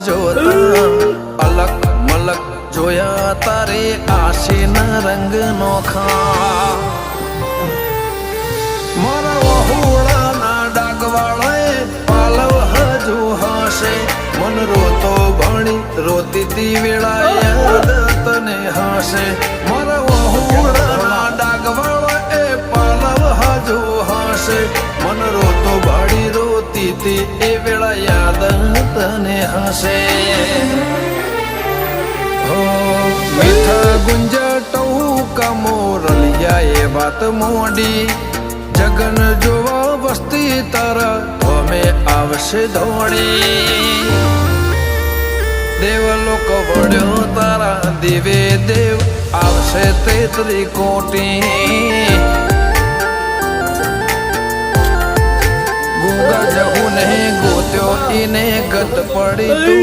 જોતા અલગ મલક જોયા તારે આશીના રંગ નોખા મારા વહુળાના ડાગવાળાએ પાલવ હજુ હશે મન રોતો ભણી રોતી તી વેળા યાદ તને હશે મારા વહુળાના ડાગવાળાએ પાલવ હજુ હશે મન રોતો ભણી રોતી તી એ વેળા યાદ તને હશે મીઠા ગુંજા ટહુકા મોરલિયા એ વાત મોડી જગન જોવા વસ્તી તારા અમે આવશે ધોળી દેવલોક વળ્યો તારા દેવે દેવ આવશે તેત્રી કોટી ગોગા જહુ ને ગોત્યો ઈને ગત પડી તું